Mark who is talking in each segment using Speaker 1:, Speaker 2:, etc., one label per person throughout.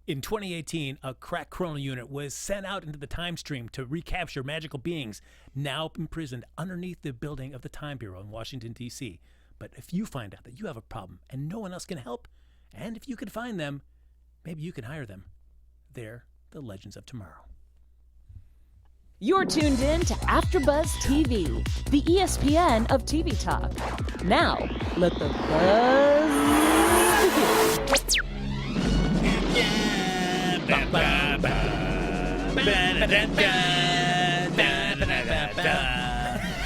Speaker 1: In 2018, a crack chrono unit was sent out into the time stream to recapture magical beings now imprisoned underneath the building of the Time Bureau in Washington, D.C. But if you find out that you have a problem and no one else can help, and if you can find them, maybe you can hire them. They're the Legends of Tomorrow.
Speaker 2: You're tuned in to AfterBuzz TV, the ESPN of TV talk. Now, let the buzz begin.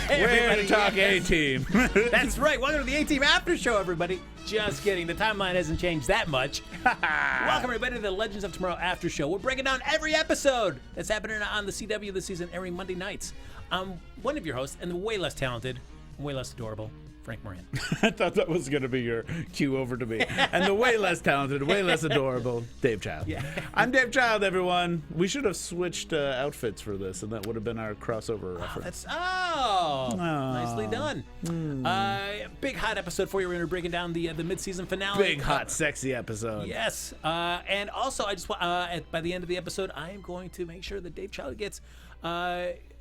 Speaker 3: We're to talk A-Team.
Speaker 1: That's right. Welcome to the A-Team After Show, everybody. Just kidding. The timeline hasn't changed that much. Welcome, everybody, to the Legends of Tomorrow After Show. We're breaking down every episode that's happening on the CW this season, airing Monday nights. I'm one of your hosts, and the way less talented, way less adorable, Frank Moran.
Speaker 3: I thought that was going to be your cue over to me. And the way less talented, way less adorable, Dave Child. Yeah. I'm Dave Child, everyone. We should have switched outfits for this, and that would have been our crossover reference.
Speaker 1: Nicely done. Big hot episode for you. We're going to be breaking down the mid-season finale.
Speaker 3: Big hot, sexy episode.
Speaker 1: Yes. And also, I just by the end of the episode, I am going to make sure that Dave Child gets.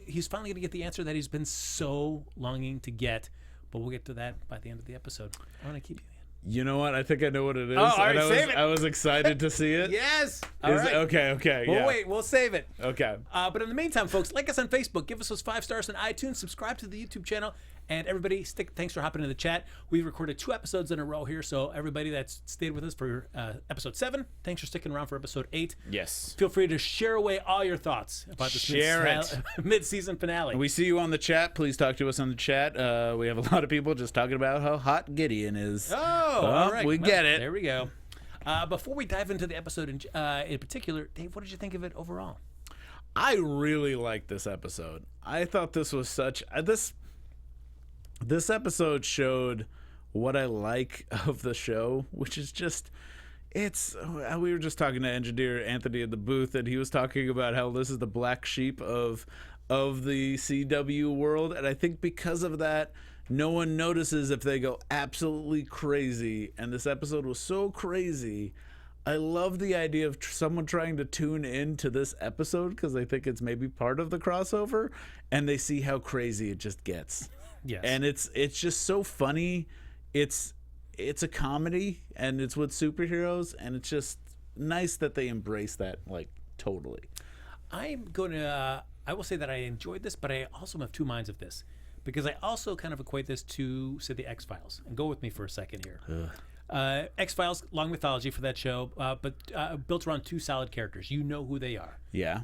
Speaker 1: He's finally going to get the answer that he's been so longing to get. But we'll get to that by the end of the episode. I want to keep you in.
Speaker 3: You know what? I think I know what it is.
Speaker 1: Oh, all right, save it.
Speaker 3: I was excited to see it.
Speaker 1: Yes. All right.
Speaker 3: Okay.
Speaker 1: Well, wait. We'll save it.
Speaker 3: Okay.
Speaker 1: But in the meantime, folks, like us on Facebook. Give us those 5 stars on iTunes. Subscribe to the YouTube channel. And everybody, thanks for hopping in the chat. We've recorded 2 episodes in a row here. So everybody that's stayed with us for episode 7, thanks for sticking around for episode 8.
Speaker 3: Yes.
Speaker 1: Feel free to share away all your thoughts about this mid-season finale.
Speaker 3: We see you on the chat. Please talk to us on the chat. We have a lot of people just talking about how hot Gideon is.
Speaker 1: All right.
Speaker 3: We get it.
Speaker 1: There we go. Before we dive into the episode in particular, Dave, what did you think of it overall?
Speaker 3: I really liked this episode. I thought this was such... This episode showed what I like of the show, which is just... we were just talking to engineer Anthony in the booth, and he was talking about how this is the black sheep of the CW world, and I think because of that, no one notices if they go absolutely crazy, and this episode was so crazy. I love the idea of someone trying to tune into this episode because they think it's maybe part of the crossover, and they see how crazy it just gets.
Speaker 1: Yes.
Speaker 3: And it's just so funny. It's a comedy, and it's with superheroes, and it's just nice that they embrace that, like, totally.
Speaker 1: I will say that I enjoyed this, but I also have 2 minds of this, because I also kind of equate this to, say, the X-Files. And go with me for a second here. X-Files, long mythology for that show, but built around 2 solid characters. You know who they are.
Speaker 3: Yeah.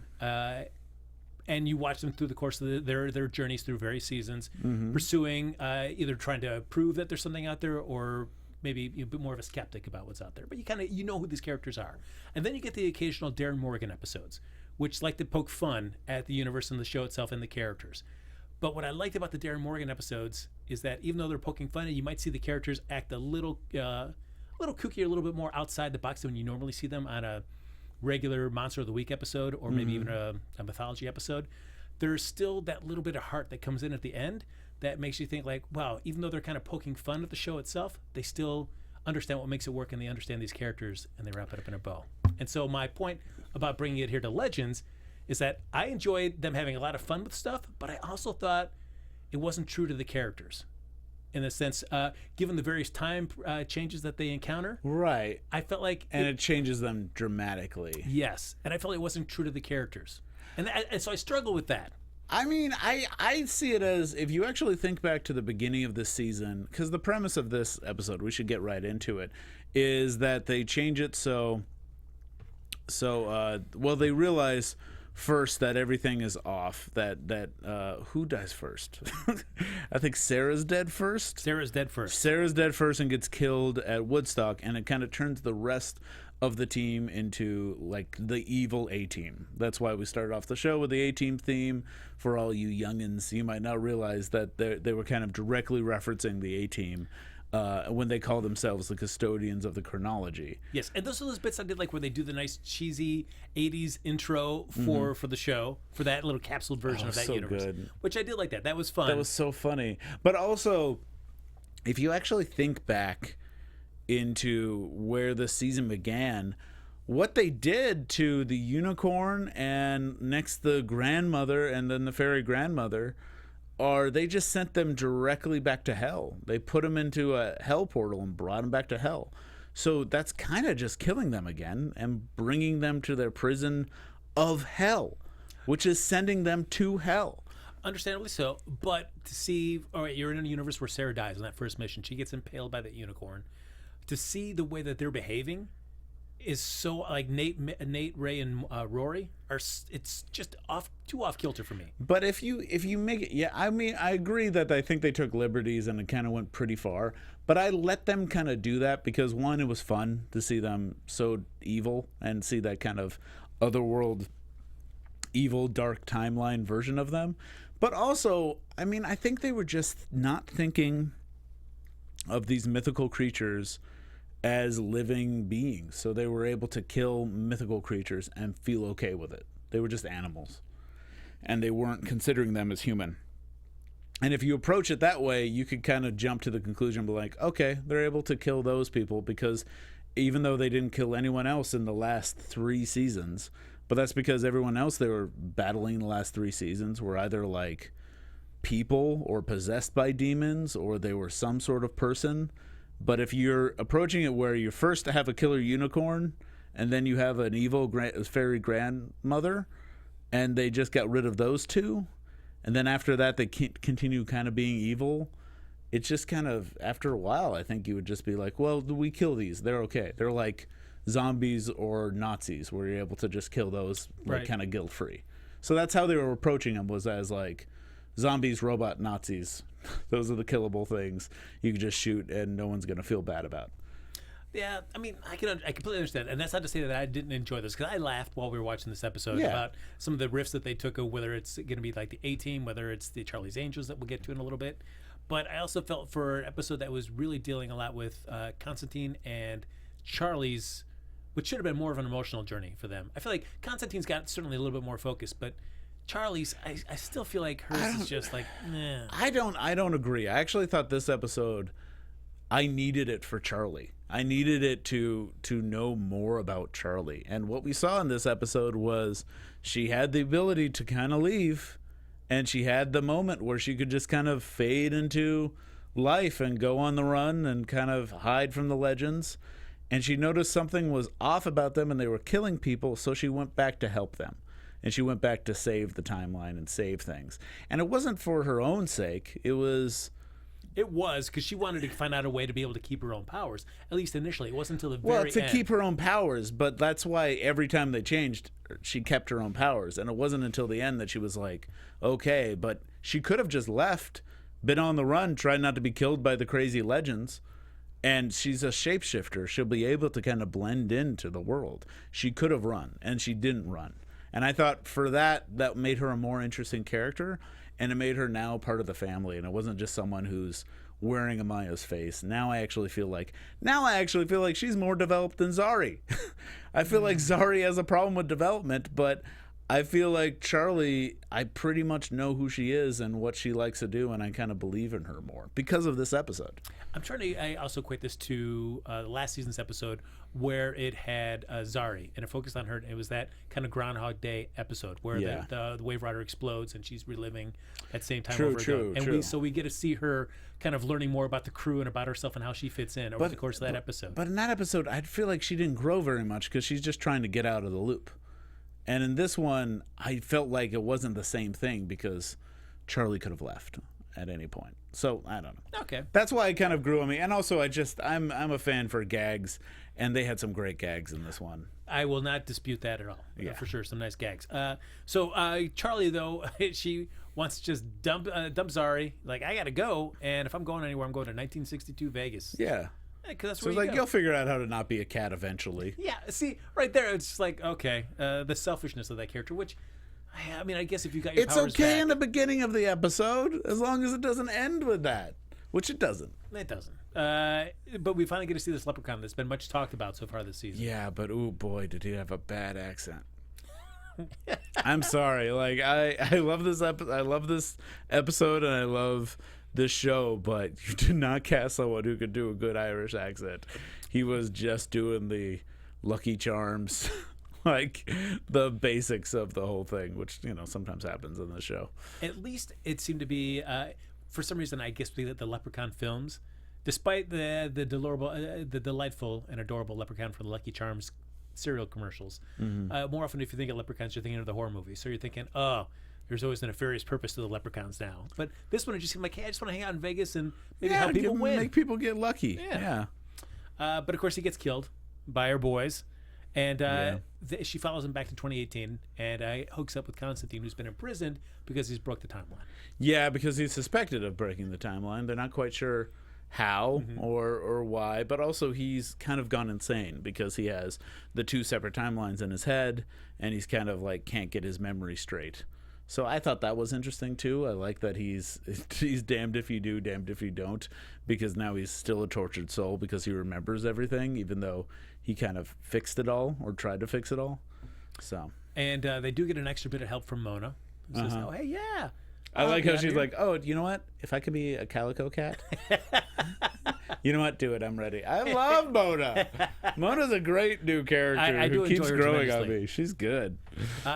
Speaker 1: And you watch them through the course of their journeys through various seasons, pursuing, either trying to prove that there's something out there, or maybe a bit more of a skeptic about what's out there. But you know who these characters are. And then you get the occasional Darren Morgan episodes, which like to poke fun at the universe and the show itself and the characters. But what I liked about the Darren Morgan episodes is that even though they're poking fun, you might see the characters act a little kooky, a little bit more outside the box than when you normally see them on a regular Monster of the Week episode, or maybe even a mythology episode. There's still that little bit of heart that comes in at the end that makes you think, like, wow, even though they're kind of poking fun at the show itself, they still understand what makes it work, and they understand these characters, and they wrap it up in a bow. And so my point about bringing it here to Legends is that I enjoyed them having a lot of fun with stuff, but I also thought it wasn't true to the characters. In a sense, given the various time changes that they encounter.
Speaker 3: Right.
Speaker 1: I felt like...
Speaker 3: And it changes them dramatically.
Speaker 1: Yes. And I felt it wasn't true to the characters. And so I struggle with that.
Speaker 3: I mean, I see it as, if you actually think back to the beginning of this season, because the premise of this episode, we should get right into it, is that they change it so they realize... first that everything is off, that who dies first? I think Sarah's dead first.
Speaker 1: Sarah's dead first
Speaker 3: and gets killed at Woodstock, and it kind of turns the rest of the team into like the evil A-Team. That's why we started off the show with the A-Team theme. For all you youngins, you might now realize that they were kind of directly referencing the A-Team when they call themselves the custodians of the chronology.
Speaker 1: Yes, and those are those bits I did like where they do the nice cheesy 80s intro for the show, for that little capsule version of that
Speaker 3: so
Speaker 1: universe.
Speaker 3: Good.
Speaker 1: Which I did like that. That was fun.
Speaker 3: That was so funny. But also, if you actually think back into where the season began, what they did to the unicorn and next the grandmother and then the fairy grandmother are they just sent them directly back to hell. They put them into a hell portal and brought them back to hell. So that's kind of just killing them again and bringing them to their prison of hell, which is sending them to hell.
Speaker 1: Understandably so, but to see, all right, you're in a universe where Sarah dies on that first mission. She gets impaled by that unicorn. To see the way that they're behaving is so like Nate, Ray, and Rory are. It's just too off kilter for me.
Speaker 3: But if you make it, yeah, I mean, I agree that I think they took liberties and it kind of went pretty far. But I let them kind of do that because one, it was fun to see them so evil and see that kind of otherworld, evil, dark timeline version of them. But also, I mean, I think they were just not thinking of these mythical creatures as living beings. So they were able to kill mythical creatures and feel okay with it. They were just animals. And they weren't considering them as human. And if you approach it that way, you could kind of jump to the conclusion and be like, okay, they're able to kill those people because even though they didn't kill anyone else in the last 3 seasons, but that's because everyone else they were battling the last 3 seasons were either like people or possessed by demons or they were some sort of person. But if you're approaching it where you first have a killer unicorn and then you have an evil fairy grandmother and they just got rid of those two, and then after that they continue kind of being evil, it's just kind of, after a while, I think you would just be like, well, we kill these. They're okay. They're like zombies or Nazis where you're able to just kill those like kind of guilt-free. So that's how they were approaching them, was as like zombies, robot, Nazis. Those are the killable things you can just shoot and no one's going to feel bad about.
Speaker 1: Yeah, I mean, I completely understand. And that's not to say that I didn't enjoy this, because I laughed while we were watching this episode about some of the riffs that they took, whether it's going to be like the A-Team, whether it's the Charlie's Angels that we'll get to in a little bit. But I also felt for an episode that was really dealing a lot with Constantine and Charlie's, which should have been more of an emotional journey for them. I feel like Constantine's got certainly a little bit more focus, but Charlie's, I still feel like hers is just like, meh. I
Speaker 3: don't agree. I actually thought this episode, I needed it for Charlie. I needed it to know more about Charlie. And what we saw in this episode was she had the ability to kind of leave, and she had the moment where she could just kind of fade into life and go on the run and kind of hide from the legends. And she noticed something was off about them and they were killing people, so she went back to help them. And she went back to save the timeline and save things. And it wasn't for her own sake. It was because she wanted to find out a way to be able to keep her own powers. At least initially. It wasn't until the very end. Well, to keep her own powers, but that's why every time they changed, she kept her own powers. And it wasn't until the end that she was like, okay, but she could have just left, been on the run, tried not to be killed by the crazy legends. And she's a shapeshifter. She'll be able to kind of blend into the world. She could have run, and she didn't run. And I thought for that made her a more interesting character, and it made her now part of the family. And it wasn't just someone who's wearing Amaya's face. Now I actually feel like she's more developed than Zari. I feel like Zari has a problem with development, but I feel like Charlie, I pretty much know who she is and what she likes to do, and I kind of believe in her more because of this episode.
Speaker 1: I also equate this to last season's episode where it had Zari, and it focused on her. It was that kind of Groundhog Day episode where the Waverider explodes and she's reliving that same time over again. And we get to see her kind of learning more about the crew and about herself and how she fits in over the course of that episode.
Speaker 3: But in that episode, I feel like she didn't grow very much because she's just trying to get out of the loop. And in this one, I felt like it wasn't the same thing because Charlie could have left at any point. So I don't know.
Speaker 1: Okay,
Speaker 3: that's why it kind of grew on me. And also, I'm a fan for gags, and they had some great gags in this one.
Speaker 1: I will not dispute that at all. Yeah, for sure, some nice gags. So Charlie, though, she wants to just dump Zari. Like, I gotta go, and if I'm going anywhere, I'm going to 1962 Vegas.
Speaker 3: Yeah.
Speaker 1: Because that's
Speaker 3: so
Speaker 1: where
Speaker 3: you'll figure out how to not be a cat eventually.
Speaker 1: Yeah, see, right there, it's just like, okay, the selfishness of that character, which, I mean, I guess if you got your powers
Speaker 3: It's okay
Speaker 1: back,
Speaker 3: in the beginning of the episode, as long as it doesn't end with that, which it doesn't.
Speaker 1: It doesn't. But we finally get to see this leprechaun that's been much talked about so far this season.
Speaker 3: Yeah, but oh boy, did he have a bad accent. I'm sorry. Like, I love this episode, and I love this show, but you did not cast someone who could do a good Irish accent. He was just doing the Lucky Charms, like the basics of the whole thing, which sometimes happens in the show.
Speaker 1: At least it seemed to be, for some reason, I guess the Leprechaun films, despite the delightful and adorable Leprechaun from the Lucky Charms cereal commercials. More often, if you think of leprechauns, you're thinking of the horror movie. So you're thinking, oh, there's always a nefarious purpose to the leprechauns now. But this one, it just seemed like, hey, I just want to hang out in Vegas and maybe help people win.
Speaker 3: Make people get lucky. Yeah.
Speaker 1: But of course, he gets killed by her boys. And she follows him back to 2018 and hooks up with Constantine, who's been imprisoned because he's broke the timeline.
Speaker 3: Yeah, because he's suspected of breaking the timeline. They're not quite sure how or why, but also he's kind of gone insane because he has the two separate timelines in his head, and he's kind of like can't get his memory straight. So I thought that was interesting too. I like that he's damned if you do, damned if you don't, because now he's still a tortured soul because he remembers everything, even though he kind of fixed it all or tried to fix it all. So
Speaker 1: and they do get an extra bit of help from Mona, who says, "Oh, hey, yeah."
Speaker 3: I like how she's like, oh, you know what? If I could be a calico cat, you know what? Do it. I'm ready. I love Mona. Mona's a great new character who keeps growing on me. She's good.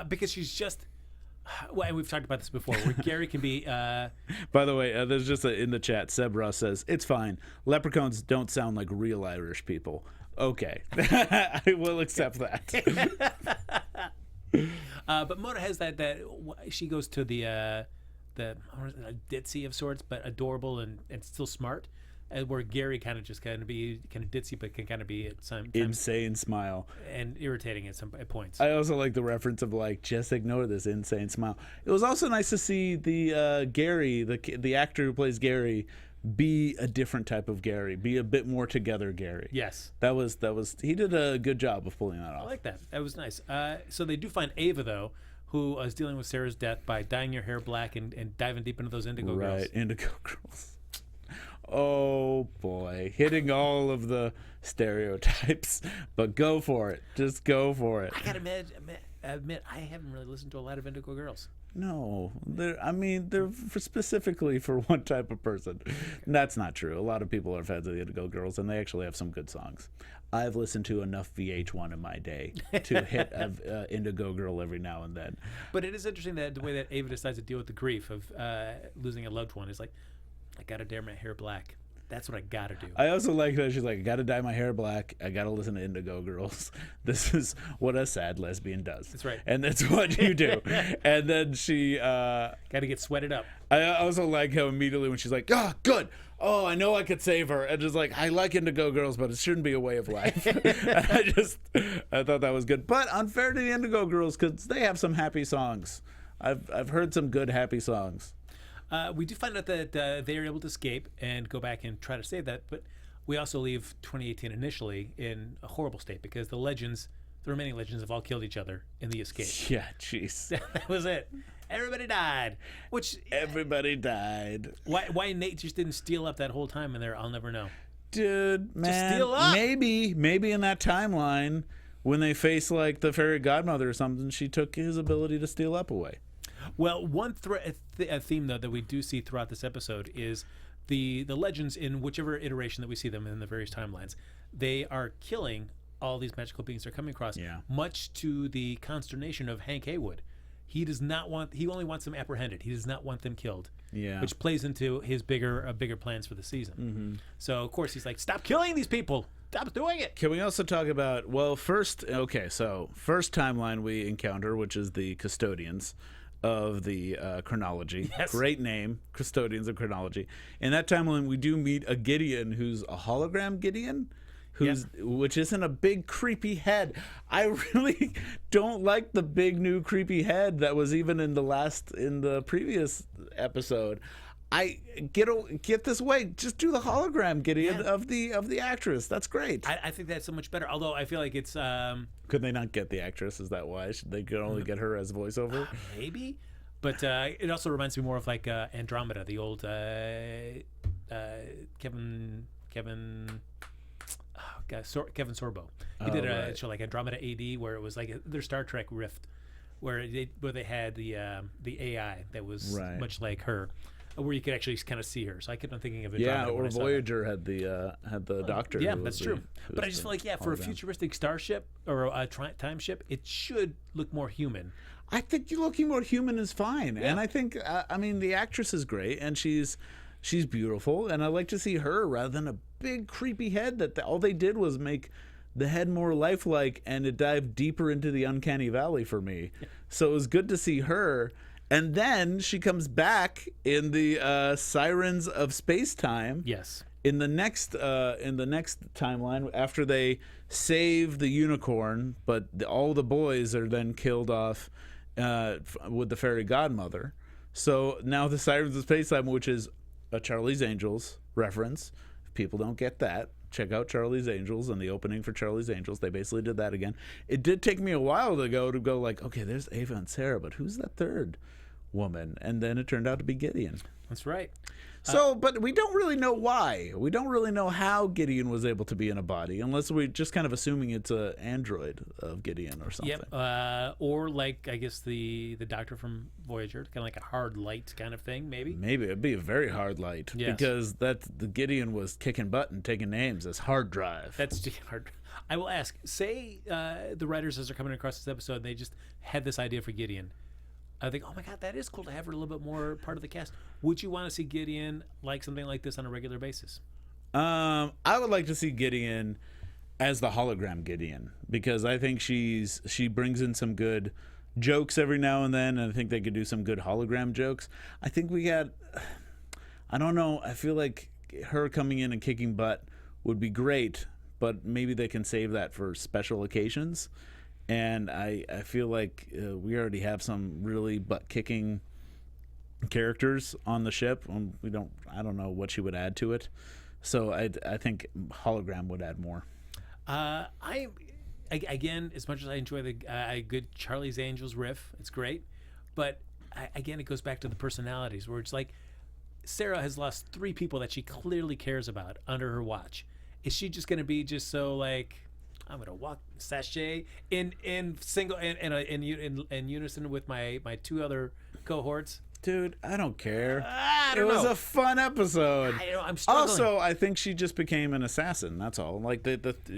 Speaker 1: Because she's just, well, and we've talked about this before, where Gary can be...
Speaker 3: By the way, there's just in the chat, Seb Ross says, it's fine. Leprechauns don't sound like real Irish people. Okay. I will accept that.
Speaker 1: But Mona has that she goes to the ditzy of sorts, but adorable and still smart, where Gary kind of be ditzy, but can kind of be at some
Speaker 3: insane smile
Speaker 1: and irritating at points.
Speaker 3: I also like the reference of like, just ignore this insane smile. It was also nice to see the Gary, the actor who plays Gary, be a different type of Gary, be a bit more together Gary.
Speaker 1: Yes,
Speaker 3: that was he did a good job of pulling that off.
Speaker 1: I like that. That was nice. So they do find Ava though, who is dealing with Sarah's death by dyeing your hair black and diving deep into those Indigo girls.
Speaker 3: Right, Indigo girls. Oh boy, hitting all of the stereotypes, but go for it. Just go for it.
Speaker 1: I gotta admit, I haven't really listened to a lot of Indigo girls.
Speaker 3: No, they're specifically for one type of person. That's not true. A lot of people are fans of the Indigo Girls, and they actually have some good songs. I've listened to enough VH1 in my day to hit an Indigo Girl every now and then.
Speaker 1: But it is interesting that the way that Ava decides to deal with the grief of losing a loved one is like, I gotta dye my hair black. That's what I gotta do.
Speaker 3: I also like that she's like, I gotta dye my hair black. I gotta listen to Indigo Girls. This is what a sad lesbian does.
Speaker 1: That's right.
Speaker 3: And that's what you do. And then she...
Speaker 1: gotta get sweated up.
Speaker 3: I also like how immediately when she's like, oh, good. Oh, I know I could save her. And just like, I like Indigo Girls, but it shouldn't be a way of life. I thought that was good. But unfair to the Indigo Girls, because they have some happy songs. I've heard some good happy songs.
Speaker 1: We do find out that they are able to escape and go back and try to save that, but we also leave 2018 initially in a horrible state because the remaining legends have all killed each other in the escape.
Speaker 3: Yeah, jeez.
Speaker 1: That was it. Everybody died.
Speaker 3: Everybody died.
Speaker 1: Why Nate just didn't steal up that whole time in there, I'll never know.
Speaker 3: Dude, man.
Speaker 1: Just steal up.
Speaker 3: Maybe in that timeline, when they face like the fairy godmother or something, she took his ability to steal up away.
Speaker 1: Well, one theme, though, that we do see throughout this episode is the legends in whichever iteration that we see them in the various timelines. They are killing all these magical beings they're coming across, much to the consternation of Hank Haywood. He only wants them apprehended. He does not want them killed, which plays into his bigger plans for the season. Mm-hmm. So, of course, he's like, stop killing these people. Stop doing it.
Speaker 3: Can we also talk about, first timeline we encounter, which is the custodians of the chronology.
Speaker 1: Yes.
Speaker 3: Great name, Custodians of Chronology. In that timeline, we do meet a Gideon who's a hologram Gideon, which isn't a big creepy head. I really don't like the big new creepy head that was even in the previous episode. I get this way. Just do the hologram Gideon of the actress. That's great.
Speaker 1: I think that's so much better. Although I feel like it's.
Speaker 3: Could they not get the actress? Is that why they could only get her as voiceover?
Speaker 1: Maybe, but it also reminds me more of like Andromeda, the old Kevin Sorbo. He did a show like Andromeda AD, where it was like their Star Trek rift, where they had the AI that was much like her. where you could actually kind of see her. So I kept on thinking of it.
Speaker 3: Yeah, or Voyager had the doctor.
Speaker 1: Yeah, that's true. But I just feel like, for a futuristic starship or a time ship, it should look more human.
Speaker 3: I think looking more human is fine. Yeah. And I think, the actress is great, and she's beautiful, and I like to see her rather than a big creepy head that all they did was make the head more lifelike, and it dived deeper into the uncanny valley for me. So it was good to see her. And then she comes back in the Sirens of Space-Time.
Speaker 1: Yes.
Speaker 3: In the next timeline, after they save the unicorn, but all the boys are then killed off with the fairy godmother. So now the Sirens of Space-Time, which is a Charlie's Angels reference. If people don't get that, check out Charlie's Angels and the opening for Charlie's Angels. They basically did that again. It did take me a while to go like, okay, there's Ava and Sarah, but who's that third woman? And then it turned out to be Gideon.
Speaker 1: That's right.
Speaker 3: So, but we don't really know why. We don't really know how Gideon was able to be in a body, unless we're just kind of assuming it's an android of Gideon or something.
Speaker 1: Yep. Or like, I guess the doctor from Voyager, kind of like a hard light kind of thing, maybe.
Speaker 3: Maybe it'd be a very hard light, because the Gideon was kicking butt and taking names as hard drive.
Speaker 1: That's hard. I will ask. Say the writers, as they're coming across this episode, they just had this idea for Gideon. I think, oh my God, that is cool to have her a little bit more part of the cast. Would you want to see Gideon like something like this on a regular basis?
Speaker 3: I would like to see Gideon as the hologram Gideon, because I think she brings in some good jokes every now and then, and I think they could do some good hologram jokes. I think I don't know, I feel like her coming in and kicking butt would be great, but maybe they can save that for special occasions. And I feel like we already have some really butt-kicking characters on the ship. I don't know what she would add to it. So I think hologram would add more.
Speaker 1: Again, as much as I enjoy the good Charlie's Angels riff, it's great. But again, it goes back to the personalities, where it's like Sarah has lost 3 people that she clearly cares about under her watch. Is she just going to be just so like, I'm gonna walk sachet in unison with my 2 other cohorts?
Speaker 3: Dude, I don't care.
Speaker 1: I don't know.
Speaker 3: It was a fun episode.
Speaker 1: I'm struggling.
Speaker 3: Also, I think she just became an assassin. That's all. Like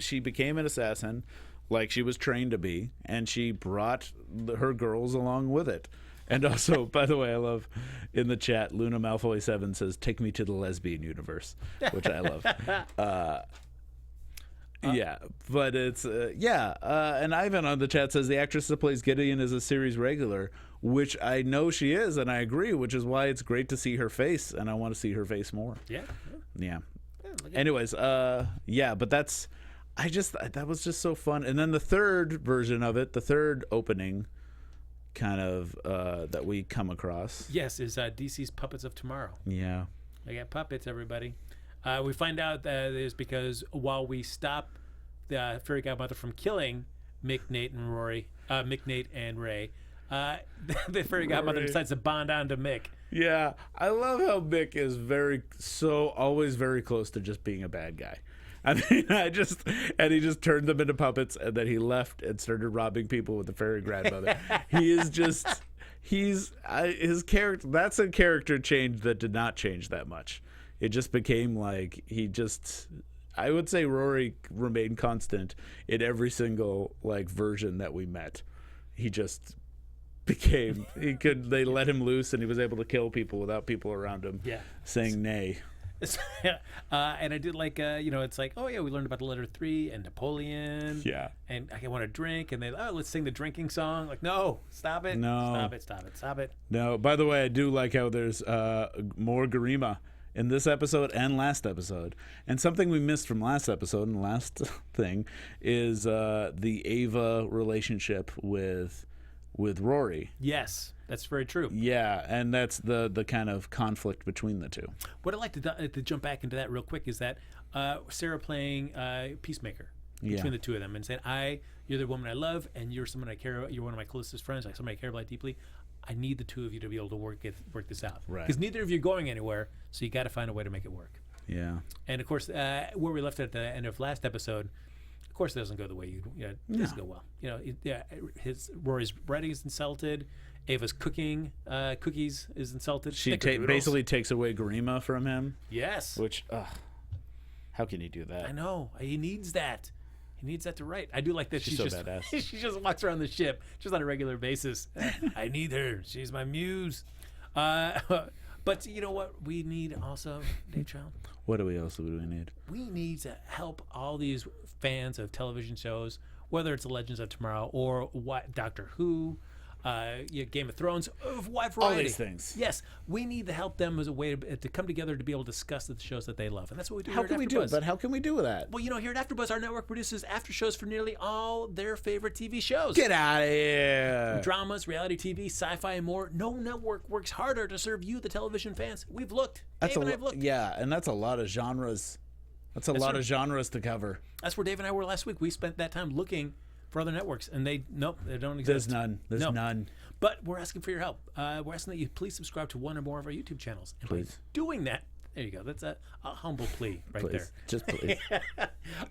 Speaker 3: she became an assassin, like she was trained to be, and she brought her girls along with it. And also, by the way, I love in the chat, Luna Malfoy 7 says, "Take me to the lesbian universe," which I love. Yeah, but it's and Ivan on the chat says the actress that plays Gideon is a series regular, which I know she is, and I agree, which is why it's great to see her face, and I want to see her face more. Yeah. Anyways, but that was just so fun. And then the third version of it, the third opening kind of that we come across,
Speaker 1: is DC's Puppets of Tomorrow.
Speaker 3: Yeah,
Speaker 1: I got puppets, everybody. We find out that it is because while we stop the fairy godmother from killing Mick, Nate, and Ray, the fairy godmother decides to bond on to Mick.
Speaker 3: Yeah, I love how Mick is always very close to just being a bad guy. I mean, he just turned them into puppets, and then he left and started robbing people with the fairy grandmother. His character. That's a character change that did not change that much. It just became like I would say Rory remained constant in every single version that we met. He just became, they let him loose and he was able to kill people without people around him saying nay.
Speaker 1: And I did it's like, oh yeah, we learned about the letter 3 and Napoleon.
Speaker 3: Yeah.
Speaker 1: And I want to drink, and let's sing the drinking song. Like, no, stop it.
Speaker 3: No.
Speaker 1: Stop it.
Speaker 3: No, by the way, I do like how there's more Garima in this episode and last episode. And something we missed from last episode and last thing is the Ava relationship with Rory.
Speaker 1: Yes, that's very true.
Speaker 3: Yeah, and that's the kind of conflict between the two.
Speaker 1: What I'd like to jump back into that real quick is that Sarah playing peacemaker between the two of them and saying, you're the woman I love, and you're someone I care about. You're one of my closest friends, like somebody I care about deeply. I need the two of you to be able to work this out. Right. Because neither of you are going anywhere, so you got to find a way to make it work.
Speaker 3: Yeah.
Speaker 1: And of course, where we left at the end of last episode, of course, it doesn't go the way it doesn't go well. Rory's writing is insulted. Ava's cookies is insulted.
Speaker 3: She basically takes away Grima from him.
Speaker 1: Yes.
Speaker 3: Which, how can you do that?
Speaker 1: I know. He needs that. He needs that to write. I do like that.
Speaker 3: She's so badass.
Speaker 1: She just walks around the ship just on a regular basis. I need her. She's my muse. But you know what we need also, Dave Child?
Speaker 3: What do we need?
Speaker 1: We need to help all these fans of television shows, whether it's Legends of Tomorrow or Doctor Who, Game of Thrones, wide variety.
Speaker 3: All these things.
Speaker 1: Yes, we need to help them as a way to come together to be able to discuss the shows that they love, and that's what we do.
Speaker 3: How can we do it? But how can we do that?
Speaker 1: Well, here at AfterBuzz, our network produces after shows for nearly all their favorite TV shows.
Speaker 3: Get out of here!
Speaker 1: Dramas, reality TV, sci-fi, and more. No network works harder to serve you, the television fans. We've looked. Dave and I've looked.
Speaker 3: Yeah, and that's a lot of genres. That's a lot of genres to cover.
Speaker 1: That's where Dave and I were last week. We spent that time looking for other networks, and they don't exist.
Speaker 3: There's none. There's none.
Speaker 1: But we're asking for your help. We're asking that you please subscribe to one or more of our YouTube channels. And
Speaker 3: please.
Speaker 1: By doing that, there you go. That's a humble plea right there.
Speaker 3: Just please.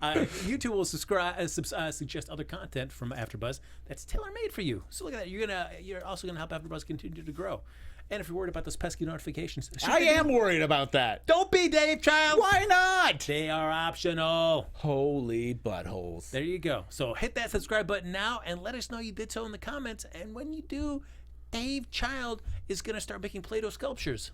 Speaker 1: YouTube will suggest other content from AfterBuzz that's tailor-made for you. So look at that. You're also gonna help AfterBuzz continue to grow. And if you're worried about those pesky notifications,
Speaker 3: I am worried about that.
Speaker 1: Don't be, Dave Child.
Speaker 3: Why not?
Speaker 1: They are optional.
Speaker 3: Holy buttholes.
Speaker 1: There you go. So hit that subscribe button now and let us know you did so in the comments. And when you do, Dave Child is going to start making Play-Doh sculptures.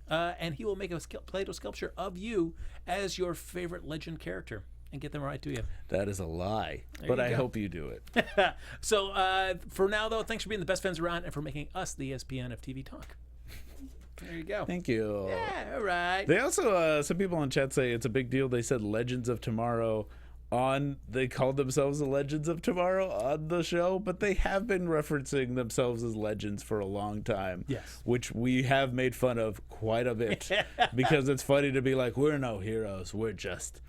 Speaker 1: And he will make a Play-Doh sculpture of you as your favorite legend character and get them right to you.
Speaker 3: That is a lie, but I hope you do it.
Speaker 1: So for now, though, thanks for being the best fans around and for making us the ESPN of TV talk. There you go.
Speaker 3: Thank you.
Speaker 1: Yeah, all right.
Speaker 3: They also, some people in chat say it's a big deal. They said Legends of Tomorrow they called themselves the Legends of Tomorrow on the show, but they have been referencing themselves as legends for a long time.
Speaker 1: Yes.
Speaker 3: Which we have made fun of quite a bit because it's funny to be like, we're no heroes. We're just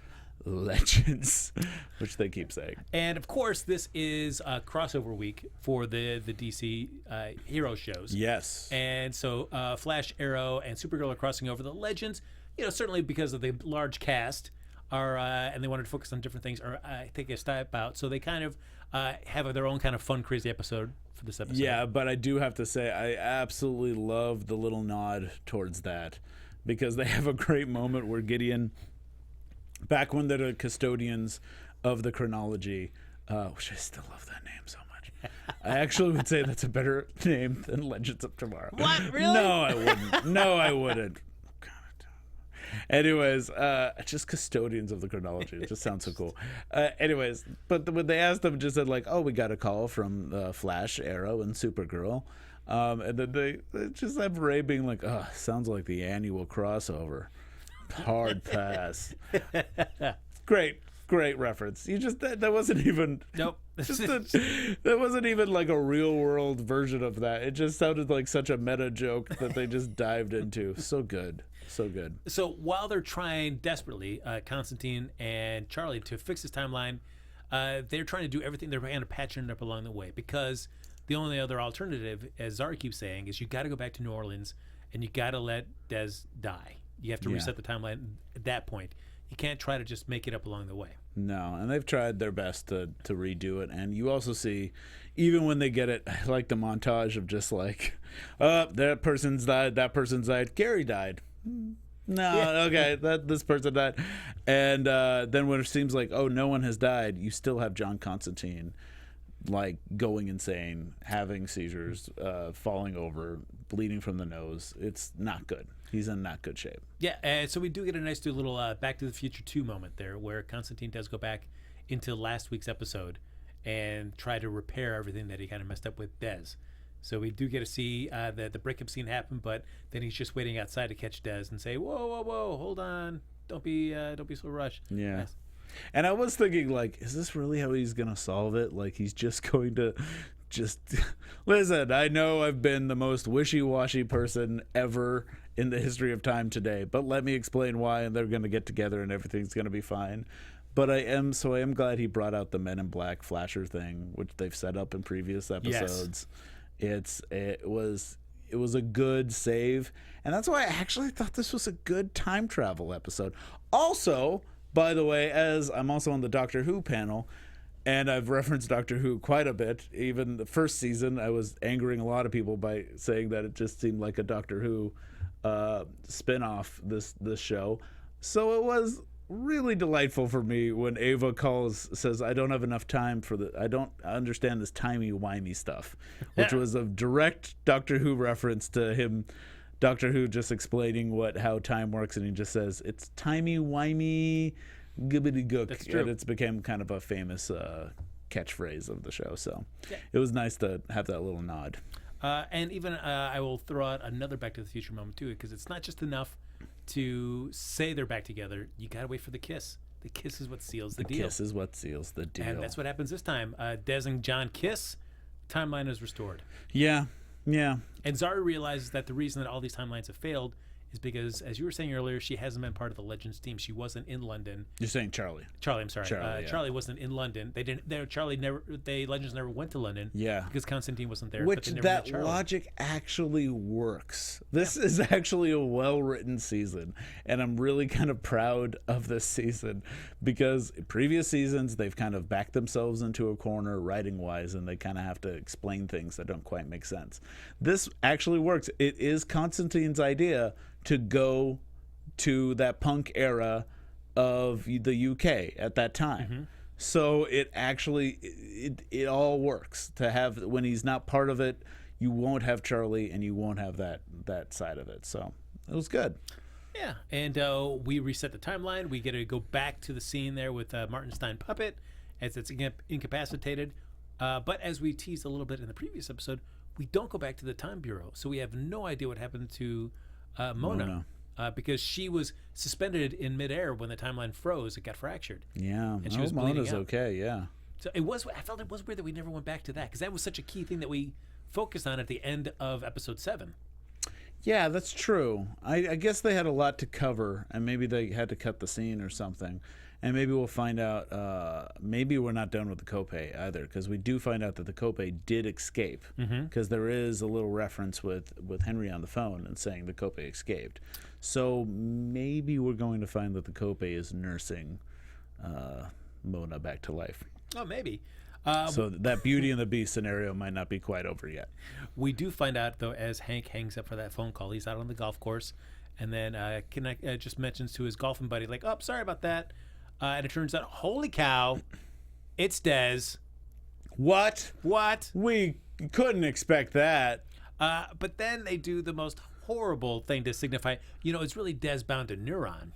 Speaker 3: legends, which they keep saying.
Speaker 1: And of course, this is a crossover week for the DC hero shows.
Speaker 3: Yes.
Speaker 1: And so Flash, Arrow, and Supergirl are crossing over. The Legends, certainly because of the large cast, are and they wanted to focus on different things, or take a step out. So they kind of have their own kind of fun, crazy episode for this episode.
Speaker 3: Yeah, but I do have to say, I absolutely love the little nod towards that because they have a great moment where Gideon, back when they're the custodians of the chronology, which I still love that name so much. I actually would say that's a better name than Legends of Tomorrow.
Speaker 1: What? Really?
Speaker 3: No, I wouldn't. Anyways, just custodians of the chronology. It just sounds so cool. Anyways, but when they asked them, just said like, "Oh, we got a call from Flash, Arrow, and Supergirl," and then they just have Ray being like, "Oh, sounds like the annual crossover." Hard pass. Great reference. You just that wasn't even.
Speaker 1: Nope.
Speaker 3: That wasn't even like a real world version of that. It just sounded like such a meta joke that they just dived into. So good. So good.
Speaker 1: So while they're trying desperately, Constantine and Charlie, to fix this timeline, they're trying to do everything. They're kind of patching it up along the way because the only other alternative, as Zara keeps saying, is you got to go back to New Orleans and you got to let Des die. You have to reset the timeline at that point. You can't try to just make it up along the way.
Speaker 3: No, and they've tried their best to redo it. And you also see, even when they get it, I like the montage of just like, that person's died, Gary died. Okay, this person died. And then when it seems like, oh, no one has died, you still have John Constantine like going insane, having seizures, falling over, bleeding from the nose. It's not good. He's in not good shape.
Speaker 1: Yeah, and so we do get a nice little Back to the Future 2 moment there where Constantine does go back into last week's episode and try to repair everything that he kind of messed up with Des. So we do get to see the breakup scene happen, but then he's just waiting outside to catch Des and say, whoa, hold on. Don't be so rushed.
Speaker 3: Yeah.
Speaker 1: Yes.
Speaker 3: And I was thinking, like, is this really how he's going to solve it? Like, he's just going to listen, I know I've been the most wishy-washy person ever in the history of time today, but let me explain why, and they're going to get together and everything's going to be fine. But I am glad he brought out the Men in Black flasher thing, which they've set up in previous episodes. Yes. It was a good save, and that's why I actually thought this was a good time travel episode. Also, by the way, as I'm also on the Doctor Who panel, And I've referenced Doctor Who quite a bit. Even the first season, I was angering a lot of people by saying that it just seemed like a Doctor Who spin-off, this show. So it was really delightful for me when Ava says, I don't have enough time I don't understand this timey-wimey stuff, which was a direct Doctor Who reference to him, Doctor Who just explaining how time works, and he just says, it's timey-wimey, gibbity-gook.
Speaker 1: That's true.
Speaker 3: And it's become kind of a famous catchphrase of the show, so it was nice to have that little nod.
Speaker 1: And even I will throw out another Back to the Future moment too, because it's not just enough to say they're back together. You gotta wait for the kiss. The kiss is what seals the deal.
Speaker 3: The kiss is what seals the deal.
Speaker 1: And that's what happens this time. Des and John kiss. Timeline is restored.
Speaker 3: Yeah.
Speaker 1: And Zara realizes that the reason that all these timelines have failed is because, as you were saying earlier, she hasn't been part of the Legends team. She wasn't in London.
Speaker 3: You're saying Charlie.
Speaker 1: Charlie, I'm sorry.
Speaker 3: Charlie,
Speaker 1: Charlie wasn't in London. Legends never went to London.
Speaker 3: Yeah.
Speaker 1: Because Constantine wasn't there.
Speaker 3: Which
Speaker 1: but they never
Speaker 3: that
Speaker 1: met Charlie.
Speaker 3: logic actually works. This is actually a well-written season, and I'm really kind of proud of this season because previous seasons they've kind of backed themselves into a corner writing-wise, and they kind of have to explain things that don't quite make sense. This actually works. It is Constantine's idea to go to that punk era of the UK at that time. Mm-hmm. So it actually, it all works to have, when he's not part of it, you won't have Charlie and you won't have that side of it. So it was good.
Speaker 1: Yeah, and we reset the timeline. We get to go back to the scene there with Martin Stein Puppet as it's incapacitated. But as we teased a little bit in the previous episode, we don't go back to the Time Bureau. So we have no idea what happened to Mona. Because she was suspended in midair when the timeline froze. It got fractured.
Speaker 3: Yeah,
Speaker 1: and she was bleeding
Speaker 3: Mona's
Speaker 1: out.
Speaker 3: Okay. Yeah.
Speaker 1: So I felt it was weird that we never went back to that because that was such a key thing that we focused on at the end of episode 7.
Speaker 3: Yeah, that's true. I guess they had a lot to cover, and maybe they had to cut the scene or something. And maybe we'll find out. Maybe we're not done with the Cope either, because we do find out that the Cope did escape. Because there is a little reference with Henry on the phone and saying the Cope escaped. So maybe we're going to find that the Cope is nursing Mona back to life.
Speaker 1: Oh, maybe.
Speaker 3: So that Beauty and the Beast scenario might not be quite over yet.
Speaker 1: We do find out, though, as Hank hangs up for that phone call. He's out on the golf course, and then just mentions to his golfing buddy, like, oh, sorry about that. And it turns out, holy cow, it's Des.
Speaker 3: What? We couldn't expect that.
Speaker 1: But then they do the most horrible thing to signify, it's really Des bound to Neuron,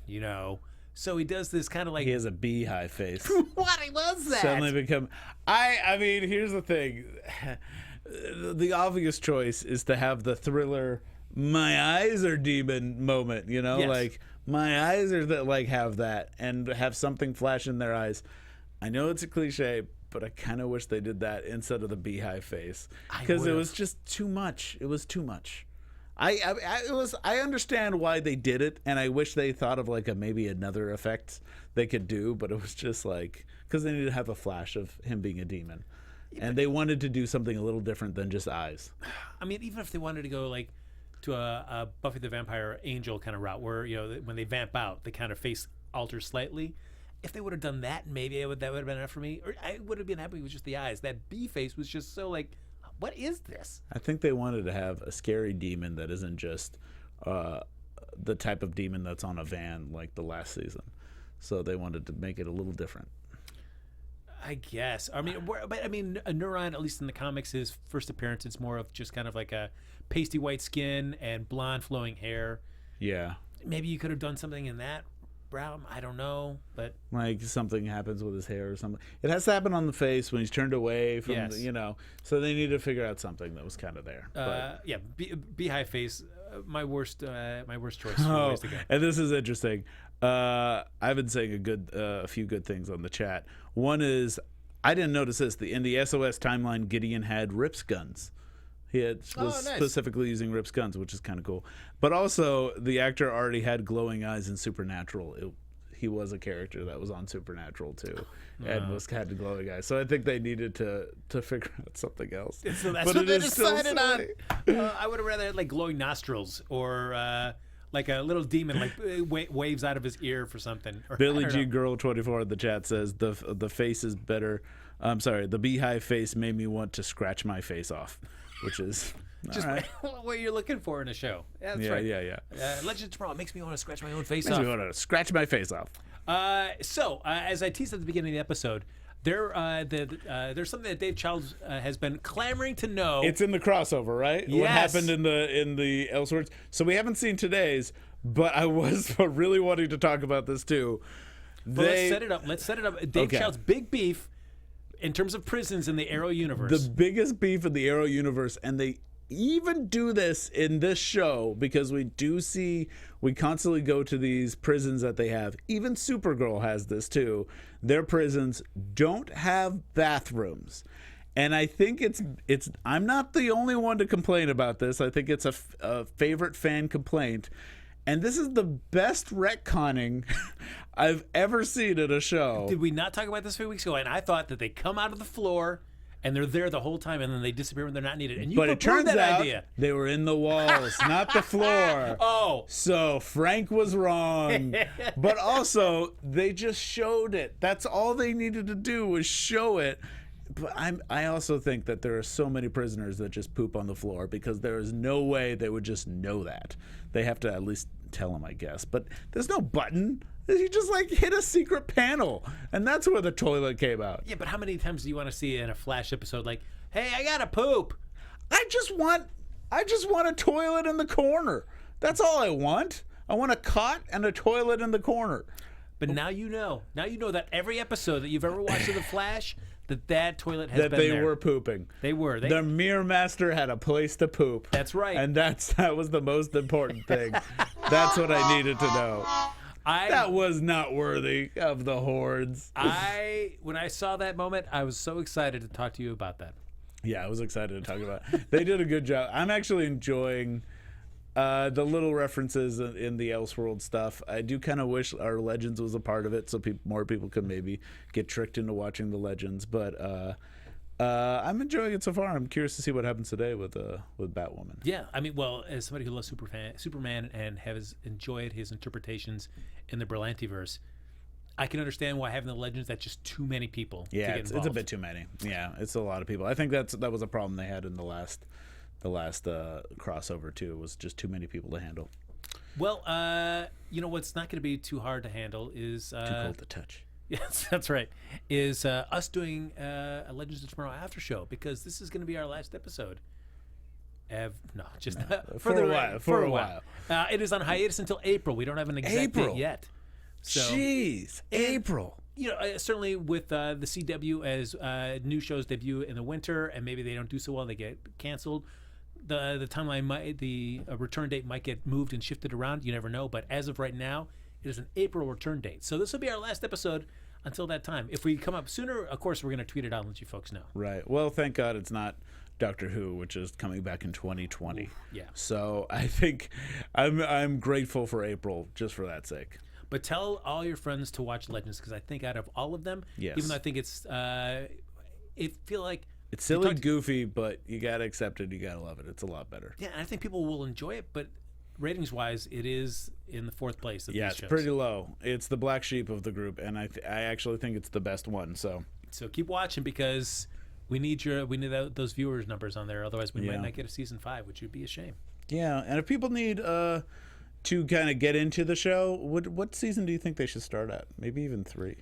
Speaker 1: So he does this kind of like...
Speaker 3: He has a beehive face.
Speaker 1: What was that?
Speaker 3: Suddenly become... I mean, here's the thing. The obvious choice is to have the Thriller, my eyes are demon moment,
Speaker 1: Yes.
Speaker 3: Like, my eyes are have that, and have something flash in their eyes. I know it's a cliche, but I kind of wish they did that instead of the beehive face. Because it was just too much. It was too much. I understand why they did it, and I wish they thought of maybe another effect they could do, but it was just because they needed to have a flash of him being a demon, and they wanted to do something a little different than just eyes.
Speaker 1: I mean, even if they wanted to go to a Buffy the Vampire Angel kind of route, where when they vamp out, the kind of face alters slightly. If they would have done that, maybe that would have been enough for me, or I would have been happy with just the eyes. That bee face was just so what is this?
Speaker 3: I think they wanted to have a scary demon that isn't just the type of demon that's on a van like the last season. So they wanted to make it a little different.
Speaker 1: I guess. I mean, a Neuron, at least in the comics, his first appearance, it's more of just kind of like a pasty white skin and blonde flowing hair.
Speaker 3: Yeah.
Speaker 1: Maybe you could have done something in that realm. I don't know, but
Speaker 3: something happens with his hair or something. It has to happen on the face when he's turned away from,
Speaker 1: yes.
Speaker 3: So they need to figure out something that was kind of there.
Speaker 1: Beehive face, my worst choice.
Speaker 3: Oh,
Speaker 1: ways to go.
Speaker 3: And this is interesting. I've been saying a few good things on the chat. One is, I didn't notice this. In the SOS timeline, Gideon had Rip's guns. He was specifically using Rip's guns, which is kind of cool. But also, the actor already had glowing eyes in Supernatural. He was a character that was on Supernatural too, and had glowing eyes. So I think they needed to figure out something else.
Speaker 1: So that's what they decided on. I would have rather had glowing nostrils or like a little demon like waves out of his ear for something. Or,
Speaker 3: Billy G Girl 24 in the chat says the face is better. I'm sorry, the beehive face made me want to scratch my face off, which is
Speaker 1: just
Speaker 3: right.
Speaker 1: what you're looking for in a show. Yeah, that's right.
Speaker 3: Yeah.
Speaker 1: Legends of Tomorrow makes me want to scratch my own face
Speaker 3: Makes
Speaker 1: off.
Speaker 3: me want to scratch my face off.
Speaker 1: So as I teased at the beginning of the episode, there's something that Dave Childs has been clamoring to know.
Speaker 3: It's in the crossover, right?
Speaker 1: Yes.
Speaker 3: What happened in the Elseworlds? So we haven't seen today's, but I was really wanting to talk about this too.
Speaker 1: Well, let's set it up. Dave Childs' big beef in terms of prisons in the Arrow universe.
Speaker 3: The biggest beef in the Arrow universe, and they even do this in this show because we constantly go to these prisons that they have. Even Supergirl has this too. Their prisons don't have bathrooms. And I think it's I'm not the only one to complain about this. I think it's a favorite fan complaint. And this is the best retconning I've ever seen in a show.
Speaker 1: Did we not talk about this a few weeks ago? And I thought that they come out of the floor and they're there the whole time, and then they disappear when they're not needed. And you
Speaker 3: but it turns
Speaker 1: that
Speaker 3: out
Speaker 1: idea.
Speaker 3: They were in the walls, not the floor.
Speaker 1: Oh.
Speaker 3: So Frank was wrong. But also, they just showed it. That's all they needed to do was show it. But I also think that there are so many prisoners that just poop on the floor because there is no way they would just know that. They have to at least tell them, I guess. But there's no button. You just hit a secret panel, and that's where the toilet came out.
Speaker 1: Yeah, but how many times do you want to see in a Flash episode like, "Hey, I gotta poop"?
Speaker 3: I just want a toilet in the corner. That's all I want. I want a cot and a toilet in the corner.
Speaker 1: But now you know. Now you know that every episode that you've ever watched of the Flash, that toilet has been there.
Speaker 3: That they were pooping.
Speaker 1: They were.
Speaker 3: The Mirror Master had a place to poop.
Speaker 1: That's right.
Speaker 3: And that was the most important thing. That's what I needed to know. That was not worthy of the hordes.
Speaker 1: When I saw that moment, I was so excited to talk to you about that.
Speaker 3: Yeah, I was excited to talk about it. They did a good job. I'm actually enjoying the little references in the Elseworld stuff. I do kind of wish our Legends was a part of it so more people could maybe get tricked into watching the Legends. But I'm enjoying it so far. I'm curious to see what happens today with Batwoman.
Speaker 1: Yeah, I mean, well, as somebody who loves Superman and has enjoyed his interpretations in the Berlantiverse, I can understand why having the Legends, that's just too many people to get involved.
Speaker 3: It's a bit too many. Yeah, it's a lot of people. I think that was a problem they had in the last crossover too. It was just too many people to handle.
Speaker 1: Well, what's not going to be too hard to handle is
Speaker 3: too cold to touch.
Speaker 1: Yes, that's right. Is us doing a Legends of Tomorrow after show, because this is going to be our last episode. For a while. It is on hiatus until April. We don't have an exact date yet. So,
Speaker 3: jeez, April.
Speaker 1: Certainly with the CW as new shows debut in the winter, and maybe they don't do so well, they get canceled. The timeline the return date might get moved and shifted around. You never know. But as of right now, it is an April return date. So this will be our last episode until that time. If we come up sooner, of course, we're going to tweet it out and let you folks know.
Speaker 3: Right. Well, thank God it's not Doctor Who, which is coming back in 2020.
Speaker 1: Oof, yeah.
Speaker 3: So I think I'm grateful for April just for that sake.
Speaker 1: But tell all your friends to watch Legends, because I think out of all of them, even though I think it's
Speaker 3: it's silly, goofy, but you gotta accept it. You gotta love it. It's a lot better.
Speaker 1: Yeah, and I think people will enjoy it. But ratings-wise, it is in the fourth place of these shows.
Speaker 3: Yeah, it's pretty low. It's the black sheep of the group, and I actually think it's the best one. So
Speaker 1: keep watching, because we need those viewers numbers on there. Otherwise, we might not get a season 5, which would be a shame.
Speaker 3: Yeah, and if people need to kind of get into the show, what season do you think they should start at? Maybe even 3.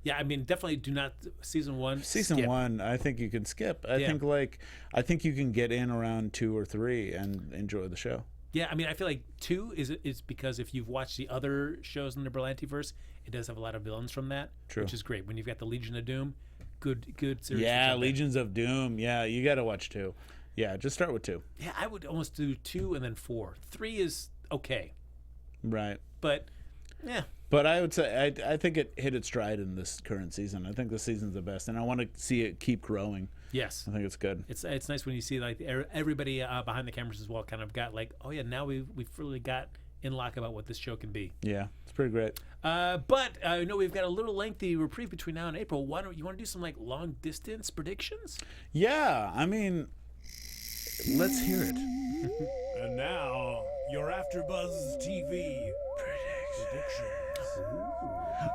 Speaker 1: Yeah, I mean, definitely do not season 1.
Speaker 3: Season 1, I think you can skip. I think you can get in around 2 or 3 and enjoy the show.
Speaker 1: Yeah, I mean, I feel like 2 is because if you've watched the other shows in the Berlantiverse, it does have a lot of villains from that, which is great. When you've got the Legion of Doom, good series.
Speaker 3: Yeah, Legions of Doom. Yeah, you got to watch 2. Yeah, just start with 2.
Speaker 1: Yeah, I would almost do 2 and then 4. 3 is okay.
Speaker 3: Right.
Speaker 1: But, yeah.
Speaker 3: But I would say I think it hit its stride in this current season. I think this season's the best, and I want to see it keep growing.
Speaker 1: Yes,
Speaker 3: I think it's good.
Speaker 1: It's nice when you see like everybody behind the cameras as well kind of got like, oh yeah, now we've really got in lock about what this show can be.
Speaker 3: Yeah, it's pretty great.
Speaker 1: But I know we've got a little lengthy reprieve between now and April. Why don't you want to do some like long distance predictions?
Speaker 3: Yeah, I mean, let's hear it.
Speaker 4: And now, your AfterBuzz TV predictions.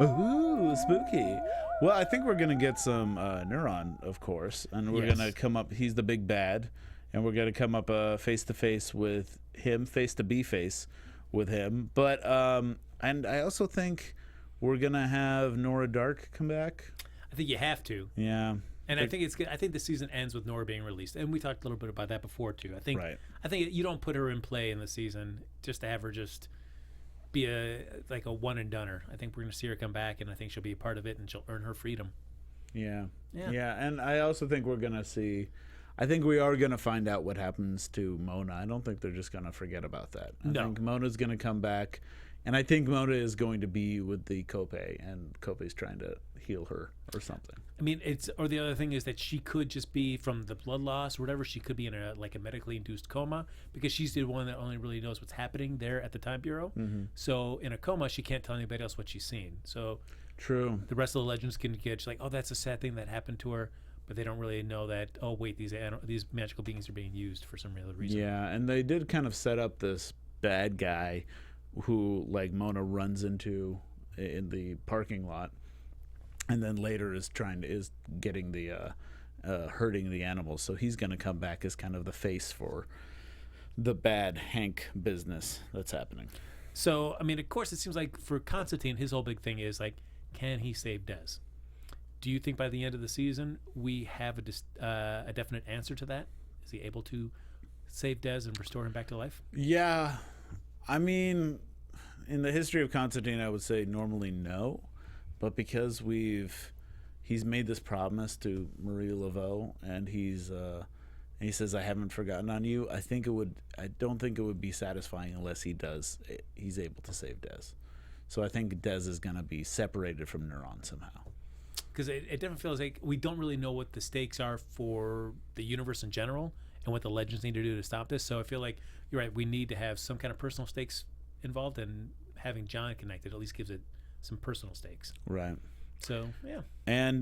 Speaker 3: Ooh, spooky. Well, I think we're going to get some Neuron, of course, and we're going to come up, he's the big bad, and we're going to come up face-to-face with him, face-to-be-face with him. But, and I also think we're going to have Nora Dark come back.
Speaker 1: I think you have to.
Speaker 3: Yeah.
Speaker 1: And I think it's good. I think the season ends with Nora being released, and we talked a little bit about that before too. I think you don't put her in play in the season just to have her just be a one and doneer. I think we're going to see her come back, and I think she'll be a part of it, and she'll earn her freedom.
Speaker 3: Yeah. And I also think we're going to see. I think we are going to find out what happens to Mona. I don't think they're just going to forget about that. I think Mona's going to come back, and I think Mona is going to be with the Kope, and Kope's trying to heal her or something.
Speaker 1: I mean, or the other thing is that she could just be from the blood loss or whatever. She could be in a medically induced coma because she's the one that only really knows what's happening there at the Time Bureau. Mm-hmm. So in a coma, she can't tell anybody else what she's seen. So
Speaker 3: true.
Speaker 1: The rest of the legends can get she's like, oh, that's a sad thing that happened to her, but they don't really know that. Oh, wait, these magical beings are being used for some real reason.
Speaker 3: Yeah, and they did kind of set up this bad guy who Mona runs into in the parking lot. And then later is getting the hurting the animals, so he's going to come back as kind of the face for the bad Hank business that's happening.
Speaker 1: So I mean, of course, it seems like for Constantine, his whole big thing is can he save Des? Do you think by the end of the season we have a definite answer to that? Is he able to save Des and restore him back to life?
Speaker 3: Yeah, I mean, in the history of Constantine, I would say normally no. But because he's made this promise to Marie Laveau, and he says, "I haven't forgotten on you." I don't think it would be satisfying unless he's able to save Des. So I think Des is going to be separated from Neuron somehow.
Speaker 1: Because it definitely feels like we don't really know what the stakes are for the universe in general and what the legends need to do to stop this. So I feel like you're right. We need to have some kind of personal stakes involved, and having John connected at least gives it some personal stakes.
Speaker 3: Right.
Speaker 1: So, yeah.
Speaker 3: And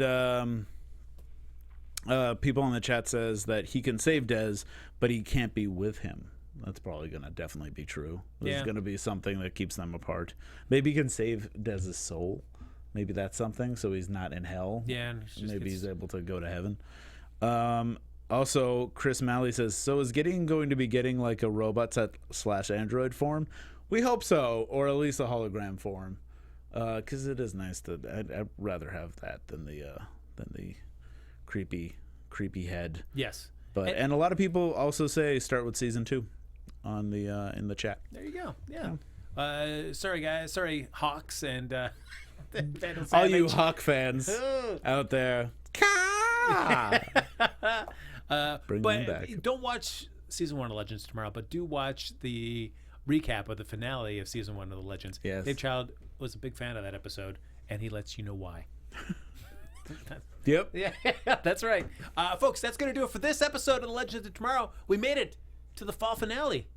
Speaker 3: people in the chat says that he can save Des, but he can't be with him. That's probably going to definitely be true. There's going to be something that keeps them apart. Maybe he can save Des's soul. Maybe that's something, so he's not in hell.
Speaker 1: Yeah.
Speaker 3: Maybe he's able to go to heaven. Also, Chris Malley says, so is Gideon going to be getting a robot / android form? We hope so, or at least a hologram form. Because it is nice to. I'd rather have that than the creepy head.
Speaker 1: Yes,
Speaker 3: but and a lot of people also say start with season 2 on the in the chat.
Speaker 1: There you go. Yeah. Sorry guys. Sorry Hawks and Vandal Savage.
Speaker 3: All you Hawk fans out there. Bring them back.
Speaker 1: Don't watch season 1 of Legends tomorrow, but do watch the recap of the finale of season 1 of the Legends.
Speaker 3: Yes.
Speaker 1: Dave Child was a big fan of that episode, and he lets you know why.
Speaker 3: Yep.
Speaker 1: Yeah, that's right. Folks, that's going to do it for this episode of the Legends of Tomorrow. We made it to the fall finale.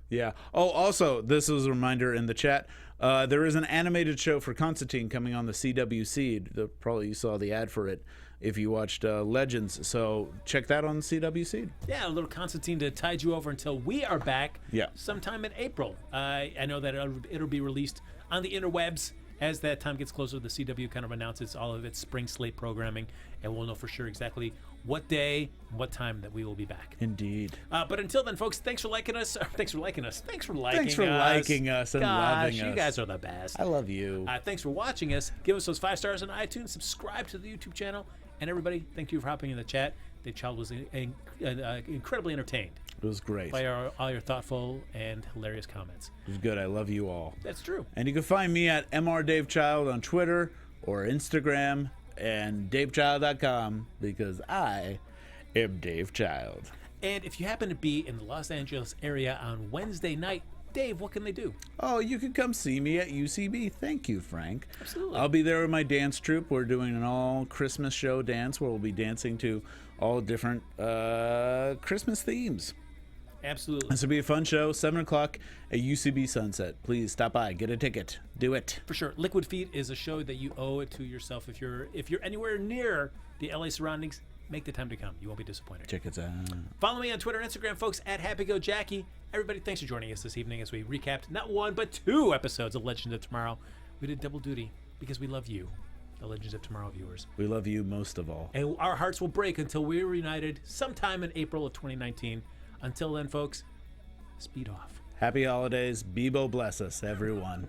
Speaker 3: Yeah. Oh, also, this was a reminder in the chat. There is an animated show for Constantine coming on the CW Seed. Probably you saw the ad for it if you watched Legends. So check that on CW Seed.
Speaker 1: Yeah, a little Constantine to tide you over until we are back sometime in April. I know that it'll be released on the interwebs as that time gets closer. The CW kind of announces all of its spring slate programming, and we'll know for sure exactly what day, what time that we will be back.
Speaker 3: Indeed.
Speaker 1: But until then, folks, thanks for liking us. Thanks for liking us and
Speaker 3: Gosh,
Speaker 1: loving us.
Speaker 3: You
Speaker 1: guys are the best.
Speaker 3: I love you.
Speaker 1: Thanks for watching us. Give us those 5 stars on iTunes. Subscribe to the YouTube channel. And everybody, thank you for hopping in the chat. Dave Child was incredibly entertained.
Speaker 3: It was great.
Speaker 1: By all your thoughtful and hilarious comments.
Speaker 3: It was good. I love you all.
Speaker 1: That's true.
Speaker 3: And you can find me at mrdavechild on Twitter or Instagram and davechild.com because I am Dave Child.
Speaker 1: And if you happen to be in the Los Angeles area on Wednesday night, Dave, what can they do?
Speaker 3: Oh, you can come see me at UCB. Thank you, Frank.
Speaker 1: Absolutely.
Speaker 3: I'll be there with my dance troupe. We're doing an all Christmas show dance where we'll be dancing to all different Christmas themes.
Speaker 1: Absolutely.
Speaker 3: This will be a fun show, 7 o'clock at UCB Sunset. Please stop by, get a ticket, do it.
Speaker 1: For sure. Liquid Feet is a show that you owe it to yourself. If you're anywhere near the LA surroundings, make the time to come. You won't be disappointed.
Speaker 3: Check it out.
Speaker 1: Follow me on Twitter and Instagram, folks, at HappyGoJackie. Everybody, thanks for joining us this evening as we recapped not one, but 2 episodes of Legends of Tomorrow. We did double duty because we love you, the Legends of Tomorrow viewers.
Speaker 3: We love you most of all.
Speaker 1: And our hearts will break until we're reunited sometime in April of 2019. Until then, folks, speed off.
Speaker 3: Happy holidays. Bebo bless us, everyone.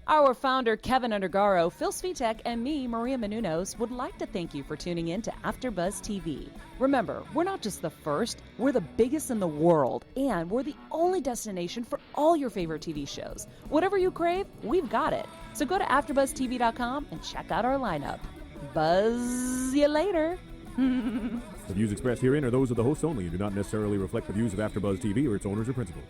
Speaker 2: Our founder, Kevin Undergaro, Phil Fedak, and me, Maria Menounos, would like to thank you for tuning in to AfterBuzz TV. Remember, we're not just the first, we're the biggest in the world, and we're the only destination for all your favorite TV shows. Whatever you crave, we've got it. So go to AfterBuzzTV.com and check out our lineup. Buzz you later.
Speaker 5: The views expressed herein are those of the hosts only and do not necessarily reflect the views of AfterBuzz TV or its owners or principals.